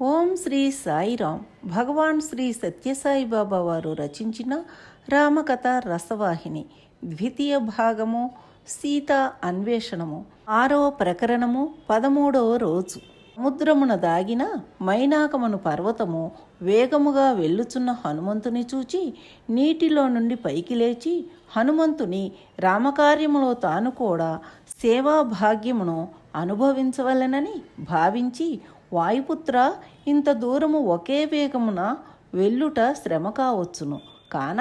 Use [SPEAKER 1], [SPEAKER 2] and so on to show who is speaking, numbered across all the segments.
[SPEAKER 1] ఓం శ్రీ సాయిరామ్. భగవాన్ శ్రీ సత్యసాయి బాబా వారు రచించిన రామకథ రసవాహిని ద్వితీయ భాగము సీత అన్వేషణము 6వ ప్రకరణము 13వ రోజు. సముద్రమున దాగిన మైనాకమను పర్వతము వేగముగా వెళ్ళుచున్న హనుమంతుని చూచి నీటిలో నుండి పైకి లేచి హనుమంతుని రామకార్యములో తాను కూడా సేవాభాగ్యమును అనుభవించవలెనని భావించి, వాయుపుత్ర, ఇంత దూరము ఒకే వేగమున వెళ్ళుట శ్రమ కావచ్చును, కాన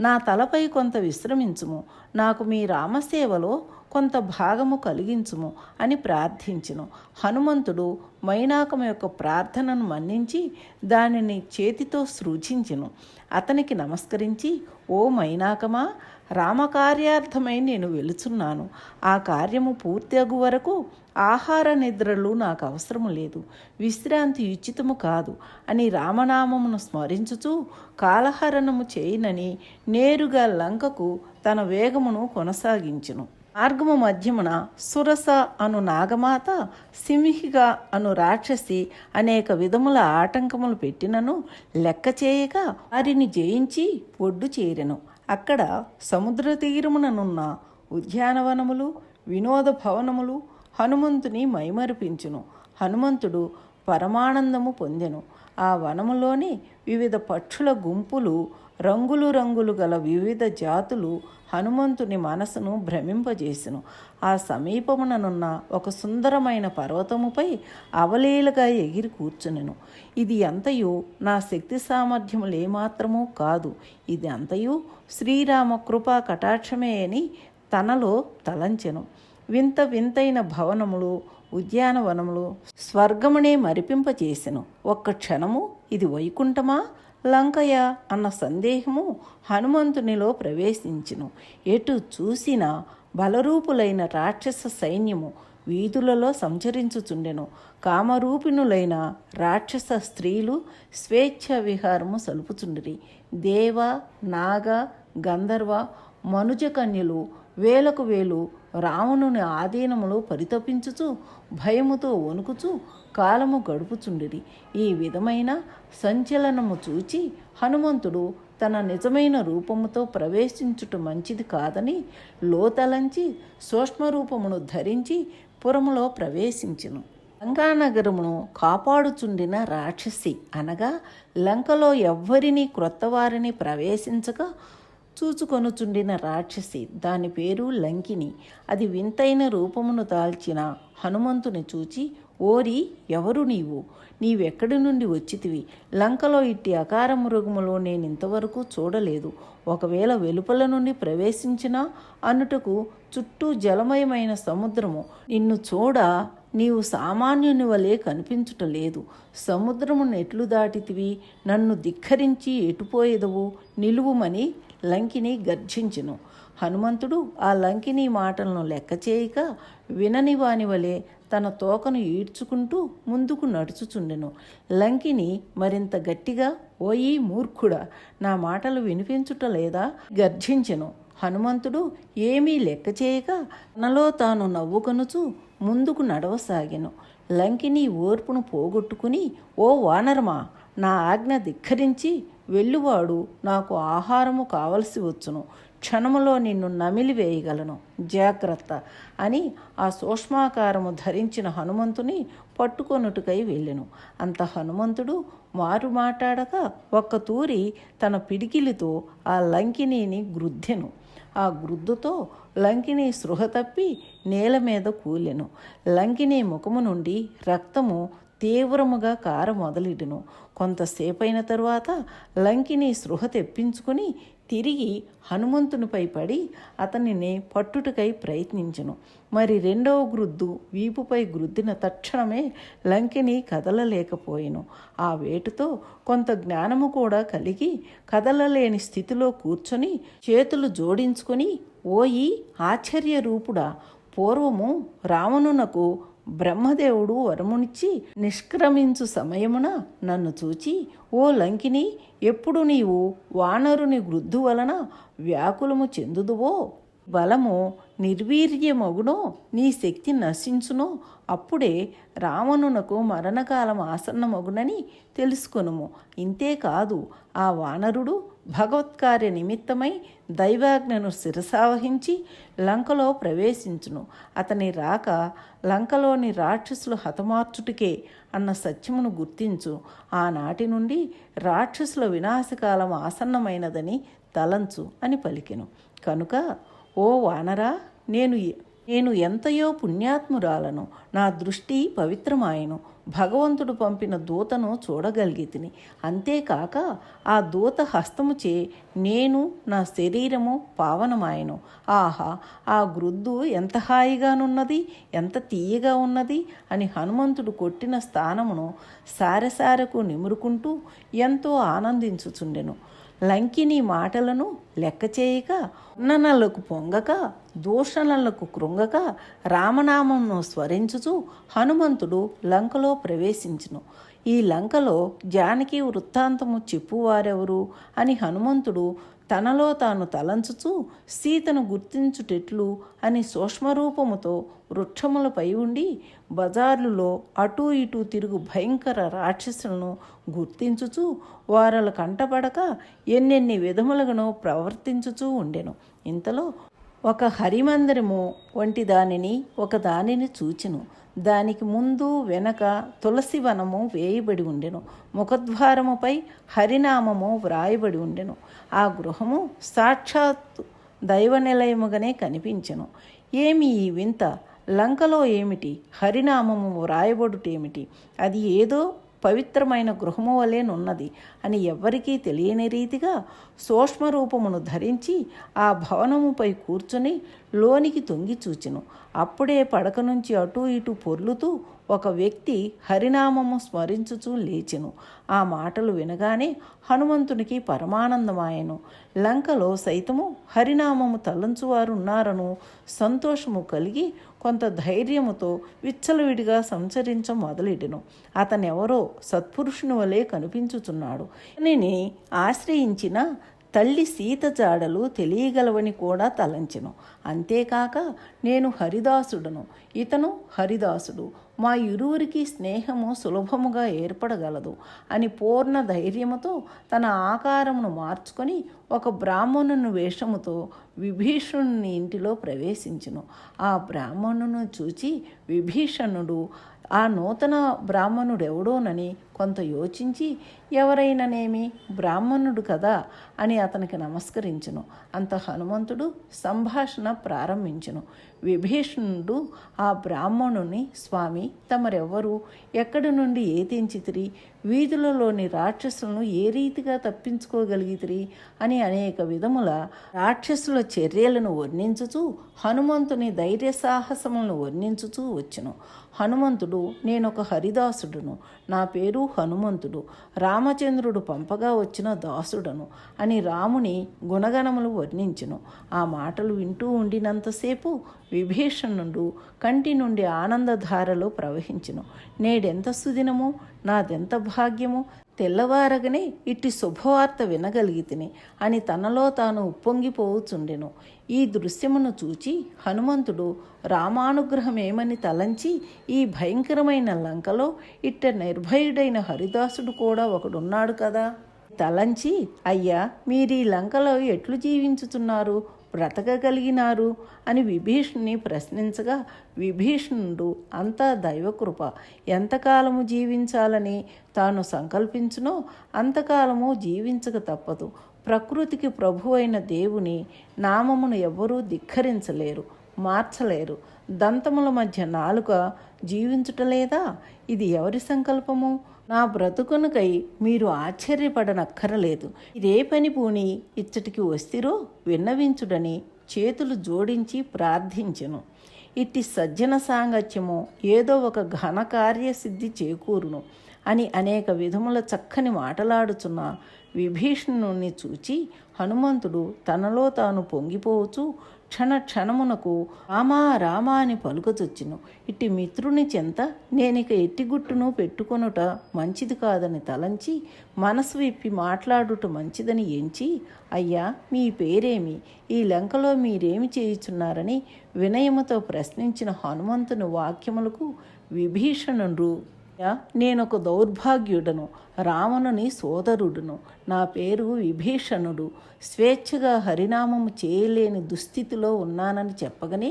[SPEAKER 1] నా తలపై కొంత విశ్రమించుము, నాకు మీ రామసేవలో కొంత భాగము కలిగించుము అని ప్రార్థించును. హనుమంతుడు మైనాకము యొక్క ప్రార్థనను మన్నించి దానిని చేతితో సృజించెను. అతనికి నమస్కరించి, ఓ మైనాకమా, రామకార్యార్థమై నేను వెలుచున్నాను. ఆ కార్యము పూర్తి అగు వరకు ఆహార నిద్రలు నాకు అవసరము లేదు, విశ్రాంతి ఉచితము కాదు అని రామనామమును స్మరించుచూ కాలహరణము చేయనని నేరుగా లంకకు తన వేగమును కొనసాగించును. మార్గము మధ్యమున సురస అను నాగమాత, సింహిగా అను రాక్షసి అనేక విధముల ఆటంకములు పెట్టినను లెక్క చేయక వారిని జయించి ఒడ్డు చేరెను. అక్కడ సముద్ర తీరముననున్న ఉద్యానవనములు, వినోద భవనములు హనుమంతుని మైమరిపించును. హనుమంతుడు పరమానందము పొందెను. ఆ వనములోని వివిధ పక్షుల గుంపులు, రంగులు రంగులు గల వివిధ జాతులు హనుమంతుని మనసును భ్రమింపజేసెను. ఆ సమీపముననున్న ఒక సుందరమైన పర్వతముపై అవలీలగా ఎగిరి కూర్చునెను. ఇది అంతయు నా శక్తి సామర్థ్యములేమాత్రమూ కాదు, ఇది అంతయు శ్రీరామ కృపా కటాక్షమే అని తనలో తలంచెను. వింత వింతైన భవనములు, ఉద్యానవనములు స్వర్గమునే మరిపింపచేసెను. ఒక్క క్షణము ఇది వైకుంఠమా, లంకయ అన్న సందేహము హనుమంతునిలో ప్రవేశించెను. ఎటు చూసినా బలరూపులైన రాక్షస సైన్యము వీధులలో సంచరించుచుండెను. కామరూపిణులైన రాక్షస స్త్రీలు స్వేచ్ఛ విహారము సలుపుచుండిరి. దేవ, నాగ, గంధర్వ, మనుజ కన్యలు వేలకు వేలు రావణుని ఆధీనములో పరితపించుచు భయముతో వణుకుచు కాలము గడుపుచుండిరి. ఈ విధమైన సంచలనము చూచి హనుమంతుడు తన నిజమైన రూపముతో ప్రవేశించుట మంచిది కాదని లోతలంచి సూక్ష్మరూపమును ధరించి పురములో ప్రవేశించెను. లంకానగరమును కాపాడుచుండిన రాక్షసి అనగా లంకలో ఎవ్వరినీ క్రొత్త వారిని ప్రవేశించక చూచుకొనుచుండిన రాక్షసి, దాని పేరు లంకిని. అది వింతైన రూపమును దాల్చిన హనుమంతుని చూచి, ఓరి, ఎవరు నీవు? నీవెక్కడి నుండి వచ్చితివి? లంకలో ఇట్టి అకార మృగములో నేనింతవరకు చూడలేదు. ఒకవేళ వెలుపల నుండి ప్రవేశించినా అనుటకు చుట్టూ జలమయమైన సముద్రము. నిన్ను చూడ నీవు సామాన్యుని వలె కనిపించుటలేదు. సముద్రమును ఎట్లు దాటితివి? నన్ను ధిక్కరించి ఎటుపోయేదవు? నిలువుమని లంకిని గర్జించెను. హనుమంతుడు ఆ లంకిని మాటలను లెక్క చేయక వినని వాని వలె తన తోకను ఈడ్చుకుంటూ ముందుకు నడుచుచుండెను. లంకిని మరింత గట్టిగా, ఓయి మూర్ఖుడా, నా మాటలు వినిపించుటలేదా గర్జించెను. హనుమంతుడు ఏమీ లెక్క చేయక తనలో తాను నవ్వుకొనుచు ముందుకు నడవసాగెను. లంకిని ఓర్పును పోగొట్టుకుని, ఓ వానరమా, నా ఆజ్ఞ ధిక్కరించి వెళ్ళువాడు నాకు ఆహారము కావలసి వచ్చును. క్షణములో నిన్ను నమిలివేయగలను, జాగ్రత్త అని ఆ సూక్ష్మాకారము ధరించిన హనుమంతుని పట్టుకొనుటకై వెళ్ళెను. అంత హనుమంతుడు మారు మాట్లాడక ఒక్క తూరి తన పిడికిలితో ఆ లంకినీని గ్రుద్దెను. ఆ గ్రుద్దుతో లంకిని స్పృహ తప్పి నేల మీద కూలెను. లంకిని ముఖము నుండి రక్తము తీవ్రముగా కార మొదలెడును. కొంతసేపైన తరువాత లంకిని స్పృహ తెప్పించుకుని తిరిగి హనుమంతునిపై పడి అతనిని పట్టుటకై ప్రయత్నించెను. మరి రెండవ గ్రుద్దు వీపుపై గ్రుద్దిన తక్షణమే లంకిని కదలలేకపోయెను. ఆ వేటుతో కొంత జ్ఞానము కూడా కలిగి కదలలేని స్థితిలో కూర్చొని చేతులు జోడించుకొని, ఓయి ఆశ్చర్య రూపుడా, పూర్వము రావణునకు బ్రహ్మదేవుడు వరమునిచ్చి నిష్క్రమించు సమయమున నన్ను చూచి, ఓ లంకిని, ఎప్పుడు నీవు వానరుని గృద్ధు వలన వ్యాకులము చెందుదువో బలము నిర్వీర్యమగునో, నీ శక్తి నశించునో అప్పుడే రావణునకు మరణకాలం ఆసన్నమగునని తెలుసుకొనుము. ఇంతేకాదు, ఆ వానరుడు భగవత్కార్య నిమిత్తమై దైవాజ్ఞను శిరసావహించి లంకలో ప్రవేశించును. అతని రాక లంకలోని రాక్షసులు హతమార్చుటికే అన్న సత్యమును గుర్తించు. ఆనాటి నుండి రాక్షసుల వినాశకాలం ఆసన్నమైనదని తలంచు అని పలికెను. కనుక, ఓ వానరా, నేను ఎంతయో పుణ్యాత్మురాలను, నా దృష్టి పవిత్రమాయను. భగవంతుడు పంపిన దూతను చూడగలిగితిని. అంతేకాక ఆ దూత హస్తముచే నేను, నా శరీరము పావనమాయను. ఆహా, ఆ గ్రుద్దు ఎంత హాయిగానున్నది, ఎంత తీయగా ఉన్నది అని హనుమంతుడు కొట్టిన స్థానమును సారెసారకు నిమురుకుంటూ ఎంతో ఆనందించుచుండెను. లంకిని మాటలను లెక్క చేయక, వర్ణనలకు పొంగక, దూషణలకు కృంగక రామనామంను స్మరించుచు హనుమంతుడు లంకలో ప్రవేశించును. ఈ లంకలో జానకి వృత్తాంతము చెప్పువారెవరు అని హనుమంతుడు తనలో తాను తలంచుచూ సీతను గుర్తించుటెట్లు అని సూక్ష్మరూపముతో వృక్షములపై ఉండి బజార్లులో అటూ ఇటూ తిరుగు భయంకర రాక్షసులను గుర్తించుచూ వారల కంటపడక ఎన్నెన్ని విధములుగానో ప్రవర్తించుచూ ఉండెను. ఇంతలో ఒక హరిమందిరము వంటి దానిని చూచెను. దానికి ముందు వెనక తులసి వనము వేయబడి ఉండెను. ముఖద్వారముపై హరినామము వ్రాయబడి ఉండెను. ఆ గృహము సాక్షాత్తు దైవ నిలయముగానే కనిపించెను. ఏమి ఈ వింత? లంకలో ఏమిటి హరినామము వ్రాయబడుటేమిటి? అది ఏదో పవిత్రమైన గృహము వలెనున్నది అని ఎవ్వరికీ తెలియని రీతిగా సూక్ష్మరూపమును ధరించి ఆ భవనముపై కూర్చుని లోనికి తొంగి చూచెను. అప్పుడే పడక నుంచి అటూ ఇటూ పొర్లుతూ ఒక వ్యక్తి హరినామము స్మరించుచూ లేచెను. ఆ మాటలు వినగానే హనుమంతునికి పరమానందమాయెను. లంకలో సైతము హరినామము తలంచువారున్నారను సంతోషము కలిగి కొంత ధైర్యముతో విచ్చలవిడిగా సంచరించ మొదలెడెను. అతనెవరో సత్పురుషుని వలె కనిపించుచున్నాడు. అతనిని ఆశ్రయించిన తల్లి సీత జాడలు తెలియగలవని కూడా తలంచెను. అంతేకాక, నేను హరిదాసుడను, ఇతను హరిదాసుడు, మా ఇరువురికి స్నేహము సులభముగా ఏర్పడగలదు అని పూర్ణ ధైర్యముతో తన ఆకారమును మార్చుకొని ఒక బ్రాహ్మణుని వేషముతో విభీషణుని ఇంటిలో ప్రవేశించును. ఆ బ్రాహ్మణును చూచి విభీషణుడు ఆ నూతన బ్రాహ్మణుడెవడోనని కొంత యోచించి, ఎవరైననేమి, బ్రాహ్మణుడు కదా అని అతనికి నమస్కరించును. అంత హనుమంతుడు సంభాషణ ప్రారంభించును. విభీషణుడు ఆ బ్రాహ్మణుని, స్వామి, తమరెవ్వరు, ఎక్కడి నుండి ఏతించితిరి, వీధులలోని రాక్షసులను ఏ రీతిగా తప్పించుకోగలిగితిరి అని అనేక విధముల రాక్షసుల చర్యలను వర్ణించుచూ హనుమంతుని ధైర్య సాహసములను వర్ణించుచూ వచ్చును. హనుమంతుడు, నేనొక హరిదాసుడును, నా పేరు హనుమంతుడు, రామచంద్రుడు పంపగా వచ్చిన దాసుడను అని రాముని గుణగణములు వర్ణించును. ఆ మాటలు వింటూ ఉండినంతసేపు విభీషణుడు కంటి నుండి ఆనందధారలో ప్రవహించును. నేడెంత సుదినము, నాదెంత భాగ్యము, తెల్లవారగనే ఇట్టి శుభవార్త వినగలిగితిని అని తనలో తాను ఉప్పొంగిపోవుచుండెను. ఈ దృశ్యమును చూచి హనుమంతుడు రామానుగ్రహమేమని తలంచి, ఈ భయంకరమైన లంకలో ఇట్ట నిర్భయుడైన హరిదాసుడు కూడా ఒకడున్నాడు కదా తలంచి, అయ్యా, మీరీ లంకలో ఎట్లు జీవించుతున్నారు, బ్రతకగలిగినారు అని విభీషణుని ప్రశ్నించగా, విభీషణుడు, అంతా దైవకృప, ఎంతకాలము జీవించాలని తాను సంకల్పించునో అంతకాలము జీవించక తప్పదు. ప్రకృతికి ప్రభువైన దేవుని నామమును ఎవ్వరూ ధిక్కరించలేరు, మార్చలేరు. దంతముల మధ్య నాలుక జీవించుటలేదా? ఇది ఎవరి సంకల్పము? నా బ్రతుకునకై మీరు ఆశ్చర్యపడనక్కరలేదు. ఇదే పని పూని ఇచ్చటికి వస్తిరో విన్నవించుడని చేతులు జోడించి ప్రార్థించెను. ఇట్టి సజ్జన సాంగత్యము ఏదో ఒక ఘనకార్యసిద్ధి చేకూరును. అని అనేక విధముల చక్కని మాటలాడుచున్న విభీషణుని చూచి హనుమంతుడు తనలో తాను పొంగిపోవచ్చు క్షణమునకు రామా రామా అని పలుకచొచ్చును. ఇట్టి మిత్రుని చెంత నేనిక ఎట్టిగుట్టును పెట్టుకొనుట మంచిది కాదని తలంచి మనసు విప్పి మాట్లాడుట మంచిదని ఎంచి, అయ్యా మీ పేరేమి, ఈ లంకలో మీరేమి చేయుచున్నారని వినయముతో ప్రశ్నించిన హనుమంతుని వాక్యములకు విభీషణుడు, నేనొక దౌర్భాగ్యుడను, రావణుని సోదరుడును, నా పేరు విభీషణుడు, స్వేచ్ఛగా హరినామము చేయలేని దుస్థితిలో ఉన్నానని చెప్పగానే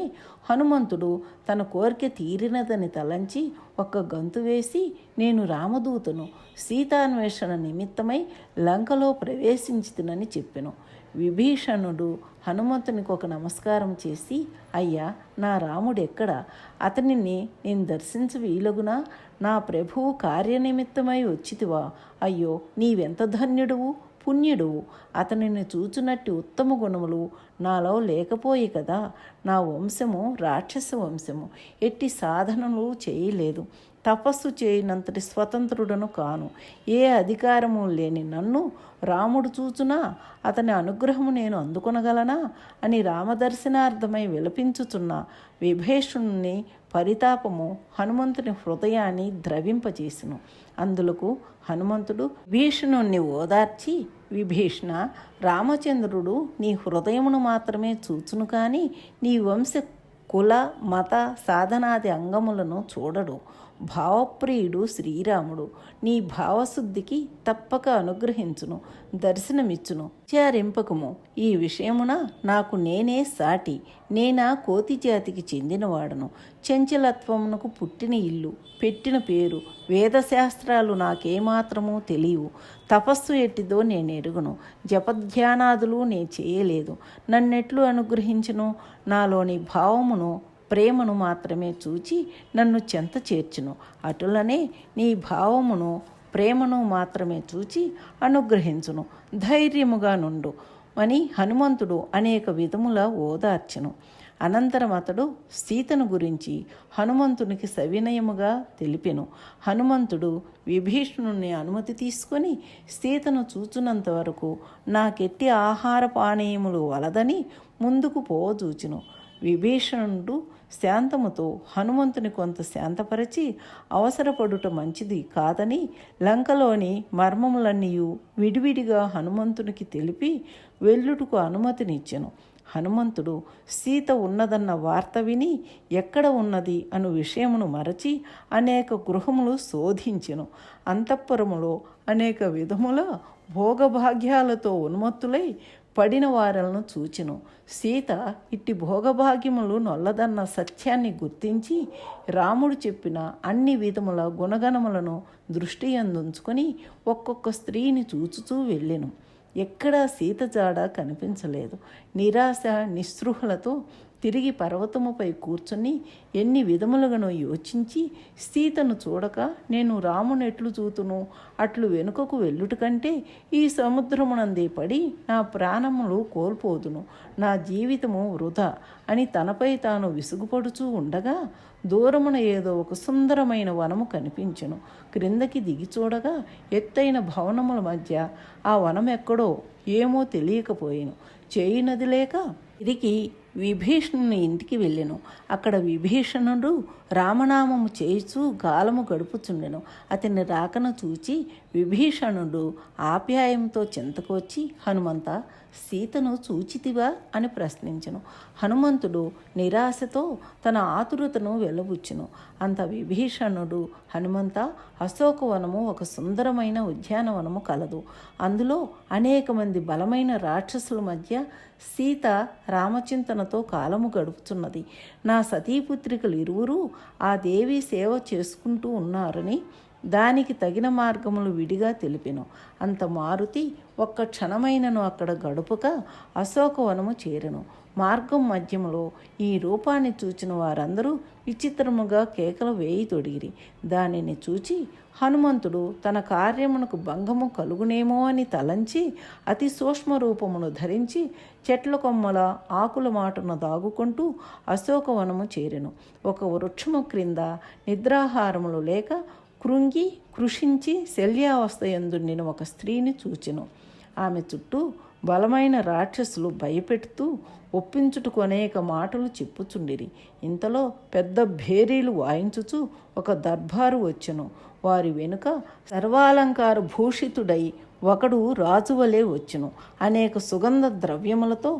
[SPEAKER 1] హనుమంతుడు తన కోరిక తీరినదని తలంచి ఒక్క గంతు వేసి, నేను రామదూతను, సీతాన్వేషణ నిమిత్తమై లంకలో ప్రవేశించుతునని చెప్పెను. విభీషణుడు హనుమంతునికి ఒక నమస్కారం చేసి, అయ్యా నా రాముడెక్కడ, అతనిని నేను దర్శించ వీలగునా, నా ప్రభువు కార్యనిమిత్తమై వచ్చితివా, అయ్యో నీవెంత ధన్యుడువు పుణ్యుడువు, అతనిని చూచునట్టి ఉత్తమ గుణములు నాలో లేకపోయి కదా, నా వంశము రాక్షస వంశము, ఎట్టి సాధనలు చేయలేదు, తపస్సు చేయనంతటి స్వతంత్రుడను కాను, ఏ అధికారము లేని నన్ను రాముడు చూచునా అతని అనుగ్రహము నేను అందుకొనగలనా అని రామదర్శనార్థమై విలపించుచున్న విభీషణుని పరితాపము హనుమంతుని హృదయాన్ని ద్రవింపజేసును. అందులకు హనుమంతుడు విభీషణుణ్ణి ఓదార్చి, విభీషణ, రామచంద్రుడు నీ హృదయమును మాత్రమే చూచును కానీ నీ వంశ కుల మత సాధనాది అంగములను చూడడు. భావప్రియుడు శ్రీరాముడు నీ భావశుద్ధికి తప్పక అనుగ్రహించును, దర్శనమిచ్చును. విచారింపకము, ఈ విషయమున నాకు నేనే సాటి, నేనా కోతి జాతికి చెందినవాడను, చంచలత్వమునకు పుట్టిన ఇల్లు, పెట్టిన పేరు, వేదశాస్త్రాలు నాకేమాత్రమూ తెలియవు, తపస్సు ఎట్టిదో నేను ఎరుగును, జపధ్యానాదులు నే చేయలేదు, నన్నెట్లు అనుగ్రహించును, నాలోని భావమును ప్రేమను మాత్రమే చూచి నన్ను చెంత చేర్చును, అటులనే నీ భావమును ప్రేమను మాత్రమే చూచి అనుగ్రహించును, ధైర్యముగా నుండు అని హనుమంతుడు అనేక విధముల ఓదార్చెను. అనంతరం అతడు సీతను గురించి హనుమంతునికి సవినయముగా తెలిపెను. హనుమంతుడు విభీషణుని అనుమతి తీసుకొని సీతను చూచున్నంత వరకు నాకెట్టి ఆహార పానీయములు వలదని ముందుకు పోవజూచును. విభీషణుడు శాంతముతో హనుమంతుని కొంత శాంతపరచి, అవసరపడుట మంచిది కాదని లంకలోని మర్మములన్నీ విడివిడిగా హనుమంతునికి తెలిపి వెళ్ళుటకు అనుమతినిచ్చెను. హనుమంతుడు సీత ఉన్నదన్న వార్త విని ఎక్కడ ఉన్నది అను విషయమును మరచి అనేక గృహములు శోధించెను. అంతఃపురములో అనేక విధముల భోగభాగ్యాలతో ఉన్మత్తులై పడిన వారలను చూచెను. సీత ఇట్టి భోగభాగ్యములు నొల్లదన్న సత్యాన్ని గుర్తించి రాముడు చెప్పిన అన్ని విధముల గుణగణములను దృష్టి అందుంచుకొని ఒక్కొక్క స్త్రీని చూచుచూ వెళ్ళెను. ఎక్కడా సీత జాడ కనిపించలేదు. నిరాశ నిస్పృహలతో తిరిగి పర్వతముపై కూర్చుని ఎన్ని విధములుగానో యోచించి సీతను చూడక, నేను రామునెట్లు చూతును, అట్లు వెనుకకు వెళ్ళుట కంటే ఈ సముద్రమునందే పడి నా ప్రాణములు కోల్పోదును, నా జీవితము వృధా అని తనపై తాను విసుగుపడుచూ ఉండగా దూరమున ఏదో ఒక సుందరమైన వనము కనిపించెను. క్రిందకి దిగి చూడగా ఎత్తైన భవనముల మధ్య ఆ వనం ఎక్కడో ఏమో తెలియకపోయాను. చేయునది లేక తిరిగి విభీషణుని ఇంటికి వెళ్ళెను. అక్కడ విభీషణుడు రామనామము చేయుచూ గాలము గడుపుచుండెను. అతన్ని రాకను చూచి విభీషణుడు ఆప్యాయంతో చెంతకు వచ్చి, హనుమంత, సీతను చూచితివా అని ప్రశ్నించెను. హనుమంతుడు నిరాశతో తన ఆతురతను వెల్లబుచ్చెను. అంత విభీషణుడు, హనుమంత, అశోకవనము ఒక సుందరమైన ఉద్యానవనము కలదు. అందులో అనేక మంది బలమైన రాక్షసుల మధ్య సీత రామచింతనతో కాలము గడుపుతున్నది. నా సతీపుత్రికలు ఇరువురు ఆ దేవి సేవ చేసుకుంటూ ఉన్నారని దానికి తగిన మార్గములు విడిగా తెలిపెను. అంత మారుతి ఒక్క క్షణమైనను అక్కడ గడుపుక అశోకవనము చేరెను. మార్గం మధ్యములో ఈ రూపాన్ని చూచిన వారందరూ విచిత్రముగా కేకలు వేయి తొడిగిరి. దానిని చూచి హనుమంతుడు తన కార్యమునకు భంగము కలుగునేమో అని తలంచి అతి సూక్ష్మ రూపమును ధరించి చెట్ల కొమ్మల ఆకుల మాటను దాగుకుంటూ అశోకవనము చేరెను. ఒక వృక్షము క్రింద నిద్రాహారములు లేక కృంగి కృషించి శల్యావస్థ యందుండిన ఒక స్త్రీని చూచెను. ఆమె చుట్టూ బలమైన రాక్షసులు భయపెడుతూ ఒప్పించుటకు అనేక మాటలు చెప్పుచుండిరి. ఇంతలో పెద్ద భేరీలు వాయించుచు ఒక దర్బారు వచ్చెను. వారి వెనుక సర్వాలంకార భూషితుడై ఒకడు రాజువలే వచ్చును. అనేక సుగంధ ద్రవ్యములతో,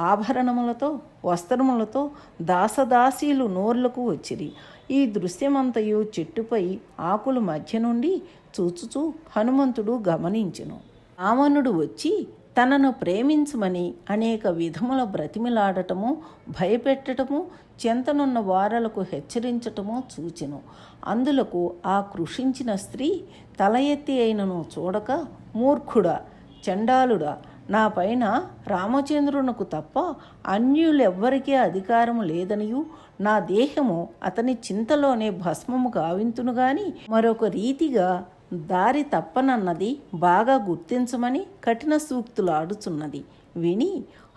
[SPEAKER 1] ఆభరణములతో, వస్త్రములతో దాసదాసీలు నోర్లకు వచ్చిరి. ఈ దృశ్యమంతయు చెట్టుపై ఆకుల మధ్య నుండి చూచుచూ హనుమంతుడు గమనించెను. రావణుడు వచ్చి తనను ప్రేమించమని అనేక విధముల బ్రతిమిలాడటము, భయపెట్టటము, చెంతనున్న వారలకు హెచ్చరించటము చూచెను. అందులకు ఆ కృషించిన స్త్రీ తల ఎత్తి అయినను చూడక, మూర్ఖుడా, చండాలుడా, నా పైన రామచంద్రునకు తప్ప అన్యులెవ్వరికీ అధికారము లేదనియు, నా దేహము అతని చింతలోనే భస్మము గావింతును గాని మరొక రీతిగా దారి తప్పనన్నది బాగా గుర్తించమని కఠిన సూక్తులాడుచున్నది విని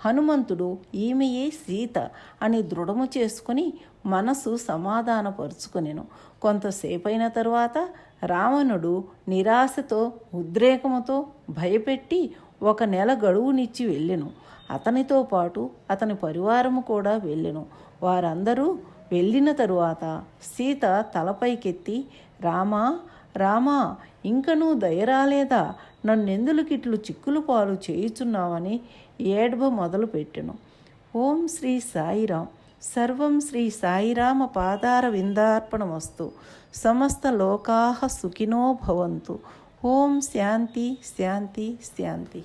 [SPEAKER 1] హనుమంతుడు ఈమెయే సీత అని దృఢము చేసుకుని మనసు సమాధానపరుచుకొనెను. కొంతసేపైన తరువాత రావణుడు నిరాశతో, ఉద్రేకముతో భయపెట్టి 1 నెల గడువునిచ్చి వెళ్ళెను. అతనితో పాటు అతని పరివారము కూడా వెళ్ళెను. వారందరూ వెళ్ళిన తరువాత సీత తలపైకెత్తి, రామా రామా, ఇంకనూ దయరాలేదా? నన్నెందులకిట్లు చిక్కులు పాలు చేయుచున్నావని ఏడ్వ మొదలుపెట్టెను. ఓం శ్రీ సాయిరాం. సర్వం శ్రీ సాయిరామ పాదార విందార్పణమస్తు. సమస్త లోకాః సుఖినో భవంతు. ఓం శాంతి శాంతి శాంతి.